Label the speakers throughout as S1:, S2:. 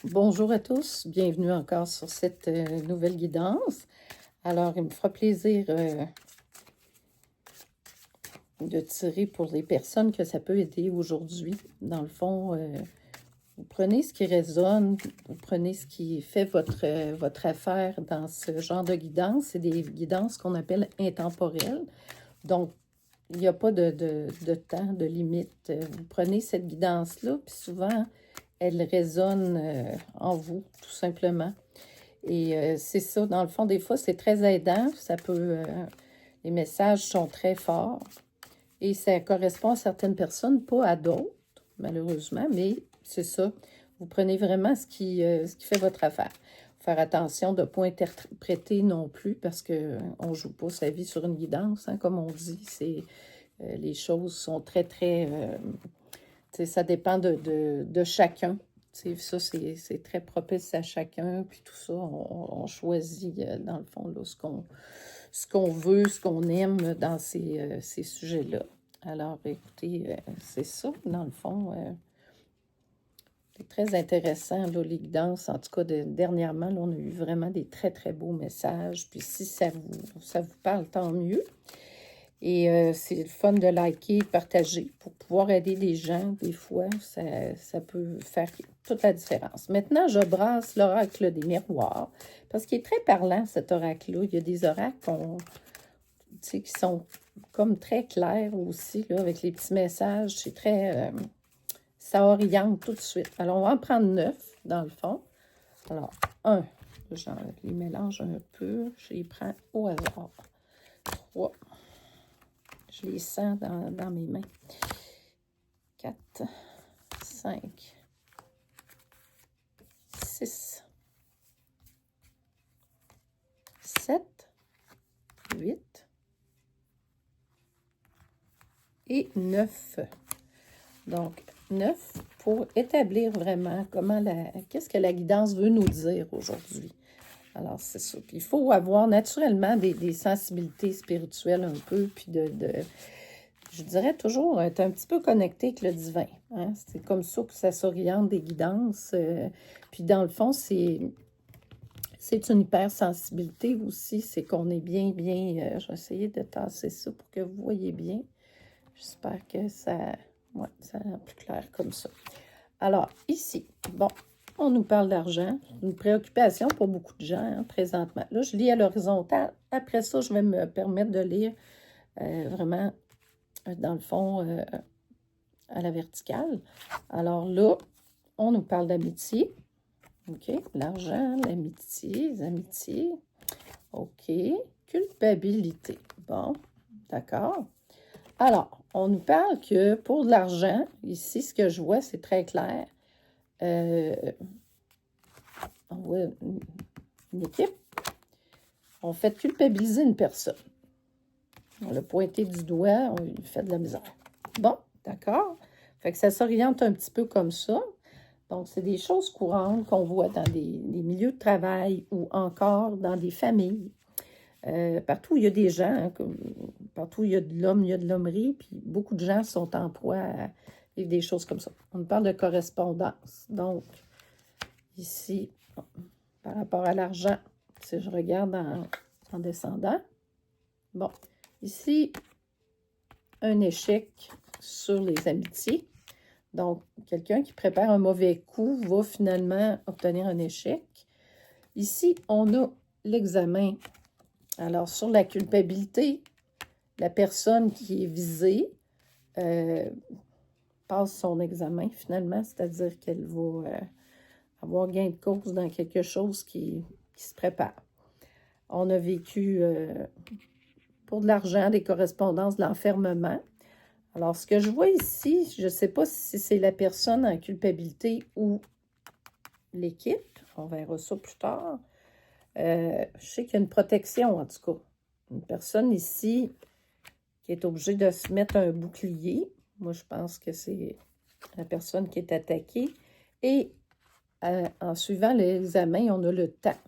S1: Bonjour à tous, bienvenue encore sur cette nouvelle guidance. Alors, il me fera plaisir de tirer pour les personnes que ça peut aider aujourd'hui. Dans le fond, vous prenez ce qui résonne, vous prenez ce qui fait votre affaire dans ce genre de guidance. C'est des guidances qu'on appelle intemporelles. Donc, il n'y a pas de temps, de limite. Vous prenez cette guidance-là, puis souvent, elle résonne en vous, tout simplement. Et c'est ça, dans le fond, des fois, c'est très aidant. Les messages sont très forts et ça correspond à certaines personnes, pas à d'autres, malheureusement, mais c'est ça. Vous prenez vraiment ce qui fait votre affaire. Faire attention de ne pas interpréter non plus parce qu'on ne joue pas sa vie sur une guidance, hein, comme on dit. Les choses sont très, très... ça dépend de chacun. Ça, c'est très propice à chacun, puis tout ça, on choisit, dans le fond, là, ce qu'on veut, ce qu'on aime dans ces sujets-là. Alors, écoutez, c'est ça, dans le fond. C'est très intéressant, là, les guidances. En tout cas, dernièrement, là, on a eu vraiment des très, très beaux messages. Puis si ça vous parle, tant mieux. Et c'est le fun de liker, de partager pour pouvoir aider les gens. Des fois, ça peut faire toute la différence. Maintenant, je brasse l'oracle des miroirs parce qu'il est très parlant, cet oracle-là. Il y a des oracles qui sont comme très clairs aussi, là, avec les petits messages. C'est très... ça oriente tout de suite. Alors, on va en prendre 9, dans le fond. Alors, 1, j'en les mélange un peu. Je les prends au hasard. 3. Je les sens dans mes mains. 4, 5, 6, 7, 8 et 9. Donc, 9 pour établir vraiment qu'est-ce que la guidance veut nous dire aujourd'hui. Alors, c'est ça. Puis, il faut avoir naturellement des sensibilités spirituelles un peu, puis je dirais toujours être un petit peu connecté avec le divin. Hein? C'est comme ça que ça s'oriente des guidances. Puis dans le fond, c'est une hypersensibilité aussi. C'est qu'on est bien. Je vais essayer de tasser ça pour que vous voyez bien. J'espère que ça a l'air plus clair comme ça. Alors, ici, bon, on nous parle d'argent. Une préoccupation pour beaucoup de gens, hein, présentement. Là, je lis à l'horizontale. Après ça, je vais me permettre de lire vraiment dans le fond, à la verticale. Alors là, on nous parle d'amitié. OK. L'argent, l'amitié, les amitiés. OK. Culpabilité. Bon, d'accord. Alors, on nous parle que pour de l'argent, ici, ce que je vois, c'est très clair. On voit une équipe. On fait culpabiliser une personne. On l'a pointé du doigt, on lui fait de la misère. Bon, d'accord. Fait que ça s'oriente un petit peu comme ça. Donc, c'est des choses courantes qu'on voit dans des milieux de travail ou encore dans des familles. Partout où il y a des gens, hein, partout où il y a de l'homme, il y a de l'hommerie, puis beaucoup de gens sont en proie à vivre des choses comme ça. On parle de correspondance. Donc, ici, par rapport à l'argent, si je regarde en descendant, bon, ici, un échec sur les amitiés. Donc, quelqu'un qui prépare un mauvais coup va finalement obtenir un échec. Ici, on a l'examen. Alors, sur la culpabilité, la personne qui est visée passe son examen finalement, c'est-à-dire qu'elle va avoir gain de cause dans quelque chose qui se prépare. On a vécu pour de l'argent, des correspondances, de l'enfermement. Alors, ce que je vois ici, je ne sais pas si c'est la personne en culpabilité ou l'équipe. On verra ça plus tard. Je sais qu'il y a une protection, en tout cas. Une personne ici qui est obligée de se mettre un bouclier. Moi, je pense que c'est la personne qui est attaquée. Et en suivant l'examen, on a le temps.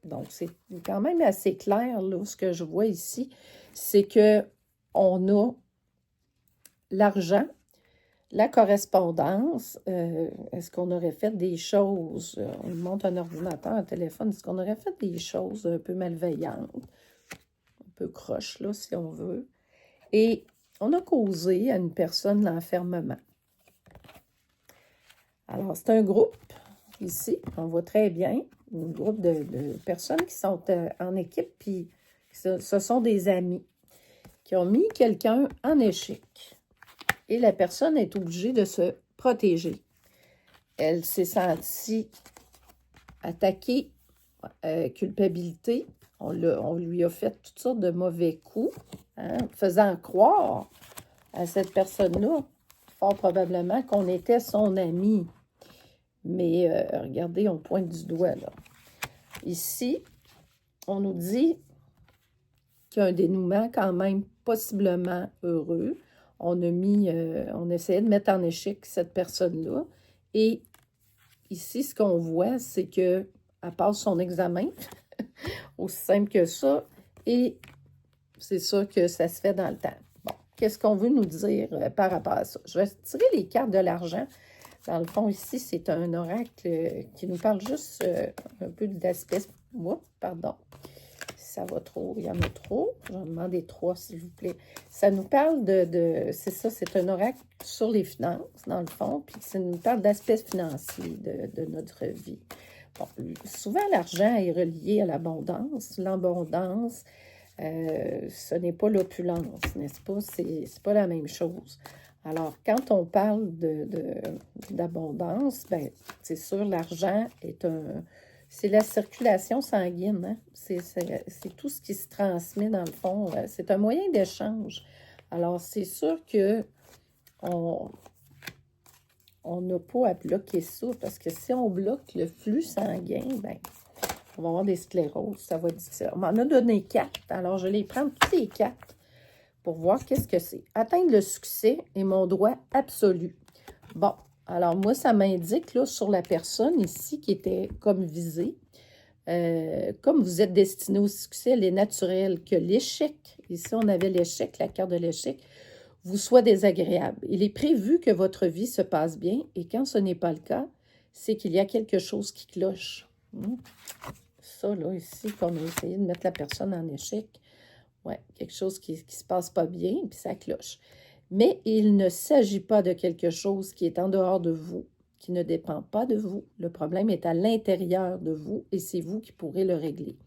S1: Donc, c'est quand même assez clair, là, ce que je vois ici. C'est qu'on a l'argent. La correspondance, est-ce qu'on aurait fait des choses, on lui montre un ordinateur, un téléphone, est-ce qu'on aurait fait des choses un peu malveillantes, un peu croche, là, si on veut. Et on a causé à une personne l'enfermement. Alors, c'est un groupe, ici, on voit très bien, un groupe de personnes qui sont en équipe, puis ce sont des amis qui ont mis quelqu'un en échec. Et la personne est obligée de se protéger. Elle s'est sentie attaquée, culpabilité. On lui a fait toutes sortes de mauvais coups, hein, faisant croire à cette personne-là, fort probablement, qu'on était son ami. Mais regardez, on pointe du doigt, là. Ici, on nous dit qu'il y a un dénouement quand même possiblement heureux. On essayait de mettre en échec cette personne-là. Et ici, ce qu'on voit, c'est qu'elle passe son examen, aussi simple que ça, et c'est sûr que ça se fait dans le temps. Bon, qu'est-ce qu'on veut nous dire par rapport à ça? Je vais tirer les cartes de l'argent. Dans le fond, ici, c'est un oracle qui nous parle juste un peu d'aspect... Oh, pardon. Ça va trop, il y en a trop. Je vais demander 3, s'il vous plaît. Ça nous parle c'est ça, c'est un oracle sur les finances, dans le fond, puis ça nous parle d'aspects financiers de notre vie. Bon, souvent, l'argent est relié à l'abondance. L'abondance, ce n'est pas l'opulence, n'est-ce pas? C'est pas la même chose. Alors, quand on parle d'abondance, ben, c'est sûr, l'argent est c'est la circulation sanguine, hein? C'est tout ce qui se transmet dans le fond. C'est un moyen d'échange. Alors, c'est sûr que on n'a pas à bloquer ça, parce que si on bloque le flux sanguin, ben, on va avoir des scléroses, ça va être difficile. On m'en a donné 4, alors je vais les prendre toutes les 4 pour voir qu'est-ce que c'est. Atteindre le succès est mon droit absolu. Bon, alors moi, ça m'indique là sur la personne ici qui était comme visée. Comme vous êtes destiné au succès, il est naturel que l'échec, ici on avait l'échec, la carte de l'échec, vous soit désagréable. Il est prévu que votre vie se passe bien et quand ce n'est pas le cas, c'est qu'il y a quelque chose qui cloche. Ça, là, ici, qu'on a essayé de mettre la personne en échec, ouais, quelque chose qui ne se passe pas bien, puis ça cloche. Mais il ne s'agit pas de quelque chose qui est en dehors de vous, qui ne dépend pas de vous. Le problème est à l'intérieur de vous et c'est vous qui pourrez le régler.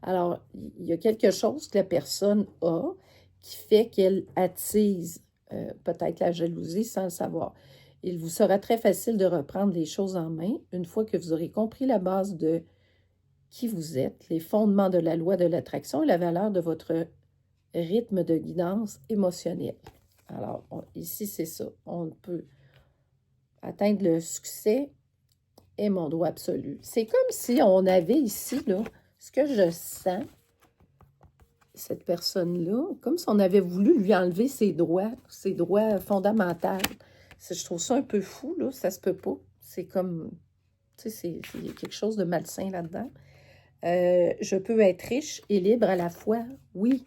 S1: Alors, il y a quelque chose que la personne a qui fait qu'elle attise peut-être la jalousie sans le savoir. Il vous sera très facile de reprendre les choses en main une fois que vous aurez compris la base de qui vous êtes, les fondements de la loi de l'attraction et la valeur de votre rythme de guidance émotionnelle. Alors, ici, c'est ça. On peut atteindre le succès est mon droit absolu. C'est comme si on avait ici, là, ce que je sens, cette personne-là, comme si on avait voulu lui enlever ses droits fondamentaux. Je trouve ça un peu fou, là, ça se peut pas. C'est comme, tu sais, il y a quelque chose de malsain là-dedans. Je peux être riche et libre à la fois. Oui,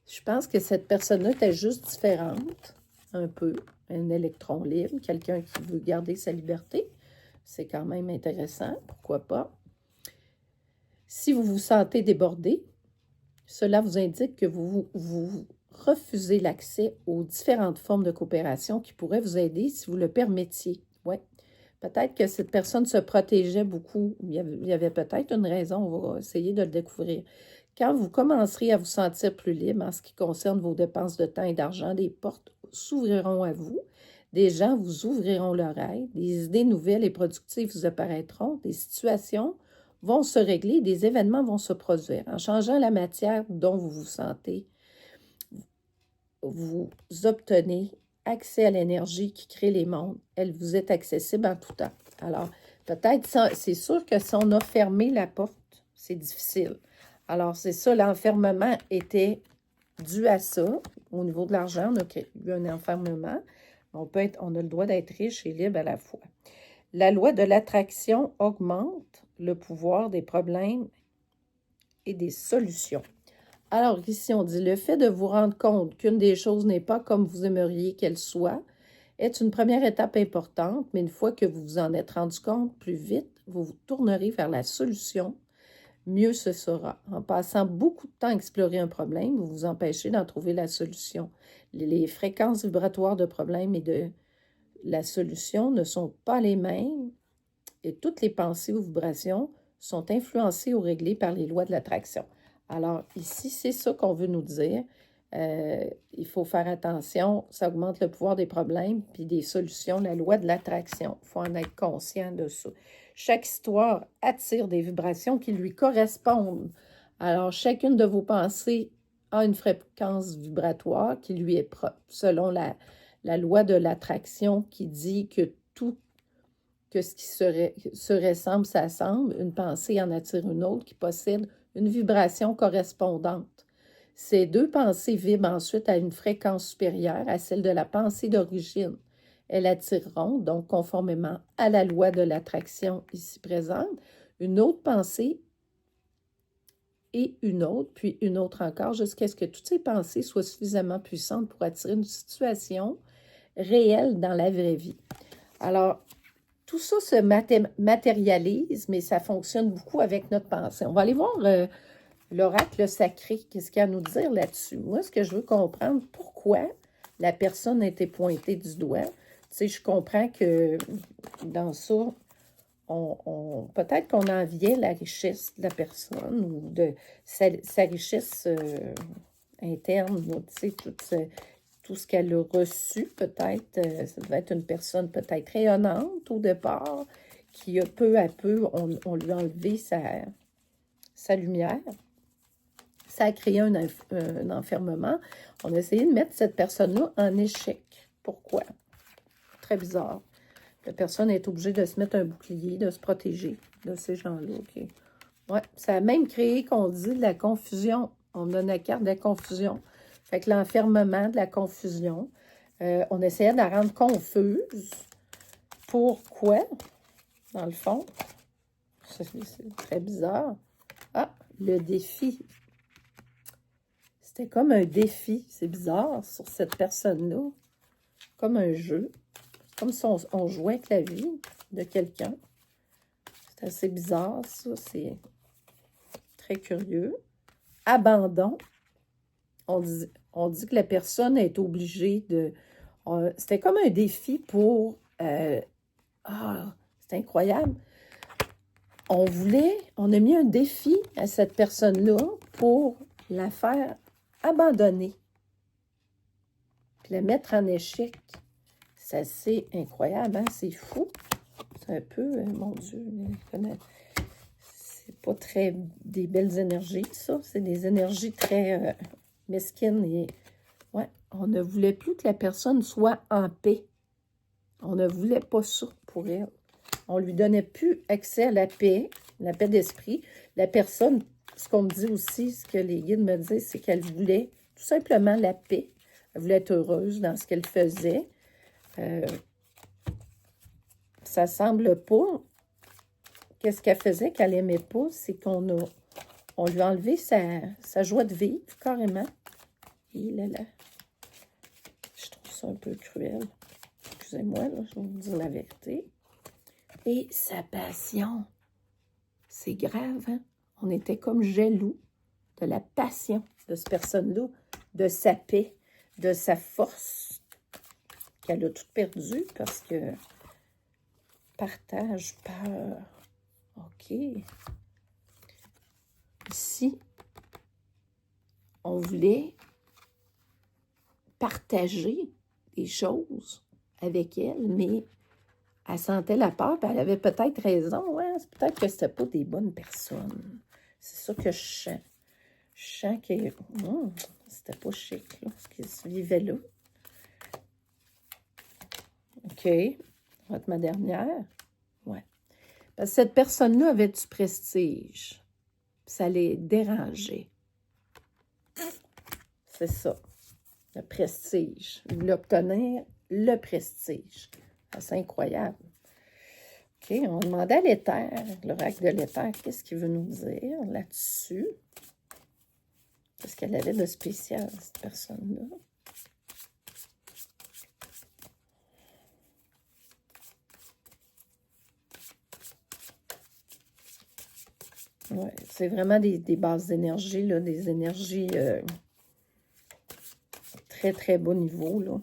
S1: je pense que cette personne-là était juste différente, un peu. Un électron libre, quelqu'un qui veut garder sa liberté. C'est quand même intéressant, pourquoi pas. Si vous vous sentez débordé, cela vous indique que vous refusez l'accès aux différentes formes de coopération qui pourraient vous aider si vous le permettiez. Oui, peut-être que cette personne se protégeait beaucoup. Il y avait peut-être une raison, on va essayer de le découvrir. Quand vous commencerez à vous sentir plus libre en ce qui concerne vos dépenses de temps et d'argent, des portes s'ouvriront à vous, des gens vous ouvriront l'oreille, des idées nouvelles et productives vous apparaîtront, des situations vont se régler, des événements vont se produire. En changeant la matière dont vous vous sentez, vous obtenez accès à l'énergie qui crée les mondes. Elle vous est accessible en tout temps. Alors, peut-être, c'est sûr que si on a fermé la porte, c'est difficile. Alors, c'est ça, l'enfermement était dû à ça. Au niveau de l'argent, on a eu un enfermement. On a le droit d'être riche et libre à la fois. La loi de l'attraction augmente le pouvoir des problèmes et des solutions. Alors ici, on dit le fait de vous rendre compte qu'une des choses n'est pas comme vous aimeriez qu'elle soit est une première étape importante, mais une fois que vous vous en êtes rendu compte plus vite, vous vous tournerez vers la solution, mieux ce sera. En passant beaucoup de temps à explorer un problème, vous vous empêchez d'en trouver la solution. Les fréquences vibratoires de problème et de la solution ne sont pas les mêmes et toutes les pensées ou vibrations sont influencées ou réglées par les lois de l'attraction. Alors ici, c'est ça qu'on veut nous dire. Il faut faire attention, ça augmente le pouvoir des problèmes puis des solutions, la loi de l'attraction. Il faut en être conscient de ça. Chaque histoire attire des vibrations qui lui correspondent. Alors, chacune de vos pensées a une fréquence vibratoire qui lui est propre, selon la loi de l'attraction qui dit que tout, que ce qui se ressemble s'assemble, une pensée en attire une autre qui possède une vibration correspondante. Ces deux pensées vibrent ensuite à une fréquence supérieure à celle de la pensée d'origine. Elles attireront, donc conformément à la loi de l'attraction ici présente, une autre pensée et une autre, puis une autre encore, jusqu'à ce que toutes ces pensées soient suffisamment puissantes pour attirer une situation réelle dans la vraie vie. Alors, tout ça se matérialise, mais ça fonctionne beaucoup avec notre pensée. On va aller voir l'oracle sacré, qu'est-ce qu'il y a à nous dire là-dessus? Moi, ce que je veux comprendre, pourquoi la personne a été pointée du doigt. Tu sais, je comprends que dans ça, peut-être qu'on enviait la richesse de la personne ou de sa richesse interne, tu sais, tout ce qu'elle a reçu, peut-être. Ça devait être une personne peut-être rayonnante au départ, qui a peu à peu, on lui a enlevé sa lumière. Ça a créé un enfermement. On a essayé de mettre cette personne-là en échec. Pourquoi? Très bizarre. La personne est obligée de se mettre un bouclier, de se protéger de ces gens-là. OK. Ouais, ça a même créé, qu'on dit, de la confusion. On donne la carte de la confusion. Fait que l'enfermement, de la confusion. On essayait de la rendre confuse. Pourquoi? Dans le fond, c'est très bizarre. Ah, le défi. C'était comme un défi, c'est bizarre, sur cette personne-là. Comme un jeu. Comme si on jouait avec la vie de quelqu'un. C'est assez bizarre, ça. C'est très curieux. Abandon. On dit que la personne est obligée de... c'était comme un défi pour... c'est incroyable. On a mis un défi à cette personne-là pour la faire abandonner. Puis la mettre en échec. C'est assez incroyable, hein? C'est fou. C'est un peu, mon Dieu, c'est pas très des belles énergies, ça. C'est des énergies très mesquines. Et, ouais, on ne voulait plus que la personne soit en paix. On ne voulait pas ça pour elle. On lui donnait plus accès à la paix d'esprit. La personne, ce qu'on me dit aussi, ce que les guides me disent, c'est qu'elle voulait tout simplement la paix. Elle voulait être heureuse dans ce qu'elle faisait. Ça semble pas. Qu'est-ce qu'elle faisait qu'elle n'aimait pas? C'est qu'on lui a enlevé sa joie de vivre, carrément. Et là, je trouve ça un peu cruel. Excusez-moi, là, je vais vous dire la vérité. Et sa passion. C'est grave, hein? On était comme jaloux de la passion de cette personne-là, de sa paix, de sa force, qu'elle a toute perdue parce que partage, peur. OK. Ici, on voulait partager des choses avec elle, mais elle sentait la peur, puis elle avait peut-être raison. Hein? C'est peut-être que c'était pas des bonnes personnes. C'est ça que je sens. Je sens que c'était pas chic, là, ce qui se vivait là. OK. Ça va être ma dernière. Ouais. Parce que cette personne-là avait du prestige. Ça les dérangeait. C'est ça. Le prestige. Il voulait obtenir le prestige. C'est incroyable. OK, on va demander à l'éther, l'oracle de l'éther, qu'est-ce qu'il veut nous dire là-dessus? Qu'est-ce qu'elle avait de spécial, cette personne-là? Ouais, c'est vraiment des bases d'énergie, là, des énergies très, très bas niveau, là.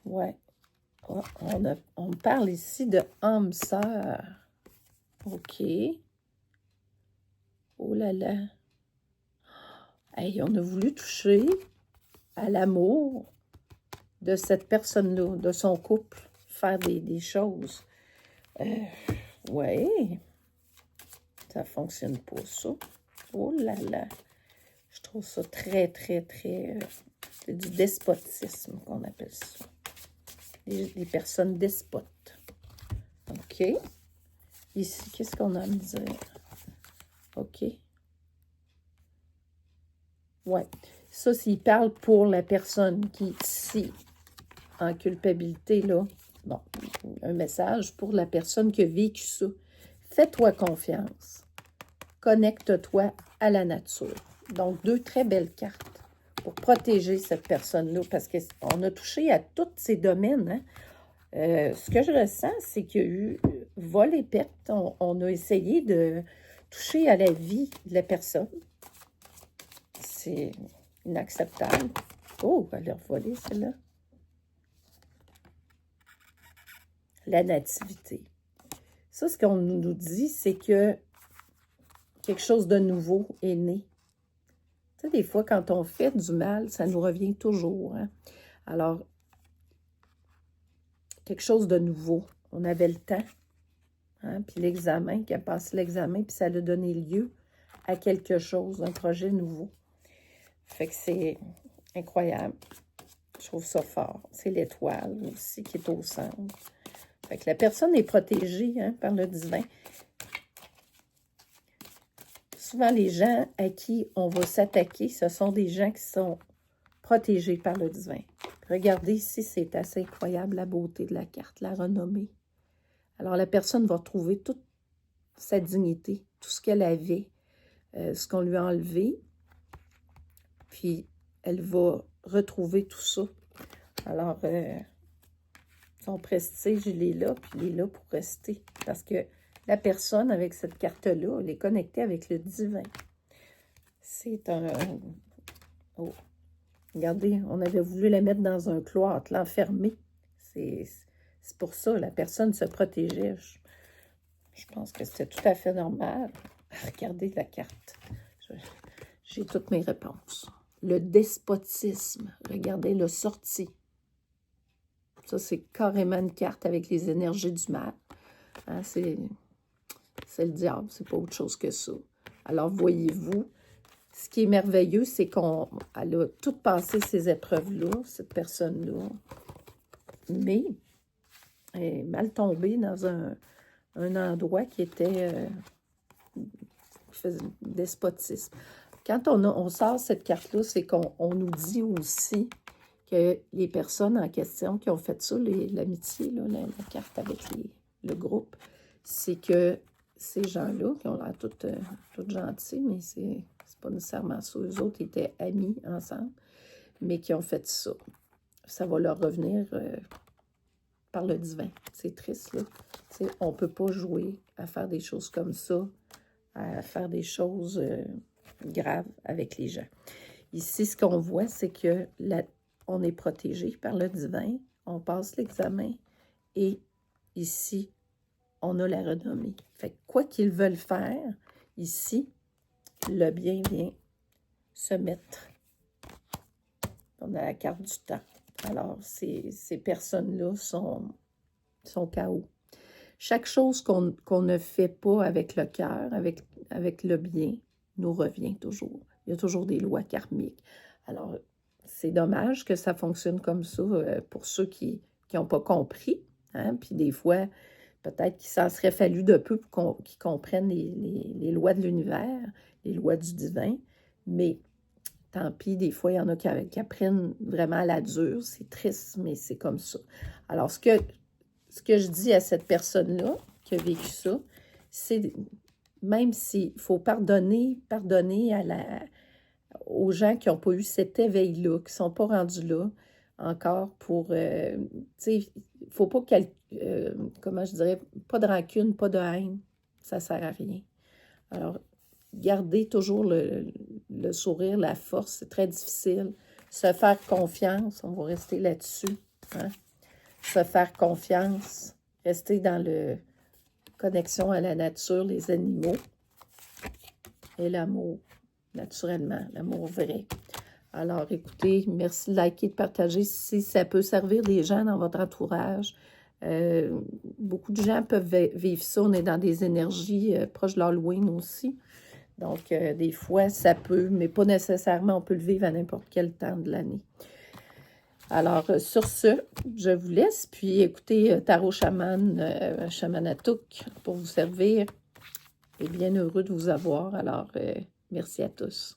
S1: Ouais. Oh, on me parle ici de âme sœur. OK. Oh là là. Hey, on a voulu toucher à l'amour de cette personne-là, de son couple, faire des choses. Ouais, ça fonctionne pas, ça. Oh là là. Je trouve ça très, très, très... c'est du despotisme qu'on appelle ça. Des personnes despotes. OK. Ici, qu'est-ce qu'on a à me dire? OK. Ouais. Ça, s'il parle pour la personne qui est ici, en culpabilité, là, bon, un message pour la personne qui a vécu ça. Fais-toi confiance. Connecte-toi à la nature. Donc, deux très belles cartes pour protéger cette personne-là, parce qu'on a touché à tous ces domaines. Hein? Ce que je ressens, c'est qu'il y a eu vol et perte. On a essayé de toucher à la vie de la personne. C'est inacceptable. Oh, elle a volé, celle-là. La nativité. Ça, ce qu'on nous dit, c'est que quelque chose de nouveau est né. Tu sais, des fois, quand on fait du mal, ça nous revient toujours. Hein? Alors, quelque chose de nouveau. On avait le temps. Hein? Puis l'examen, qui a passé l'examen, puis ça a donné lieu à quelque chose, un projet nouveau. Fait que c'est incroyable. Je trouve ça fort. C'est l'étoile aussi qui est au centre. Fait que la personne est protégée hein, par le divin. Souvent, les gens à qui on va s'attaquer, ce sont des gens qui sont protégés par le divin. Regardez ici, c'est assez incroyable la beauté de la carte, la renommée. Alors, la personne va retrouver toute sa dignité, tout ce qu'elle avait, ce qu'on lui a enlevé, puis elle va retrouver tout ça. Alors, son prestige, il est là, puis il est là pour rester. Parce que la personne, avec cette carte-là, elle est connectée avec le divin. C'est un... Oh, regardez, on avait voulu la mettre dans un cloître, l'enfermer. C'est pour ça, la personne se protégeait. Je pense que c'était tout à fait normal. Regardez la carte. J'ai toutes mes réponses. Le despotisme. Regardez le sorti. Ça, c'est carrément une carte avec les énergies du mal. Hein, c'est le diable, c'est pas autre chose que ça. Alors, voyez-vous, ce qui est merveilleux, c'est qu'elle a tout passé ces épreuves-là, cette personne-là, mais elle est mal tombée dans un endroit qui était qui faisait despotisme. Quand on sort cette carte-là, c'est qu'on nous dit aussi que les personnes en question qui ont fait ça, l'amitié, la carte avec le groupe, c'est que ces gens-là, qui ont l'air toutes gentils, mais c'est pas nécessairement ça. Eux autres étaient amis ensemble, mais qui ont fait ça. Ça va leur revenir par le divin. C'est triste, là. T'sais, on ne peut pas jouer à faire des choses comme ça, à faire des choses graves avec les gens. Ici, ce qu'on voit, c'est que on est protégé par le divin, on passe l'examen et ici, on a la renommée. Fait que quoi qu'ils veulent faire, ici, le bien vient se mettre. On a la carte du temps. Alors, ces personnes-là sont KO. Chaque chose qu'on ne fait pas avec le cœur, avec le bien, nous revient toujours. Il y a toujours des lois karmiques. Alors, c'est dommage que ça fonctionne comme ça pour ceux qui n'ont pas compris. Hein? Puis des fois, peut-être qu'il s'en serait fallu de peu pour qu'ils comprennent les lois de l'univers, les lois du divin. Mais tant pis, des fois, il y en a qui apprennent vraiment à la dure. C'est triste, mais c'est comme ça. Alors, ce que je dis à cette personne-là qui a vécu ça, c'est même s'il faut pardonner aux gens qui n'ont pas eu cet éveil-là, qui ne sont pas rendus là encore pour, tu sais, il ne faut pas, comment je dirais, pas de rancune, pas de haine. ça ne sert à rien. Alors, gardez toujours le sourire, la force, c'est très difficile. Se faire confiance, on va rester là-dessus. Hein? Se faire confiance, rester dans la connexion à la nature, les animaux et l'amour, naturellement, l'amour vrai. Alors, écoutez, merci de liker, de partager si ça peut servir des gens dans votre entourage. Beaucoup de gens peuvent vivre ça. On est dans des énergies proches de l'Halloween aussi. Donc, des fois, ça peut, mais pas nécessairement, on peut le vivre à n'importe quel temps de l'année. Alors, sur ce, je vous laisse. Puis, écoutez, Tarot Chaman, Chamanatouk, pour vous servir. Et bien heureux de vous avoir. Alors, merci à tous.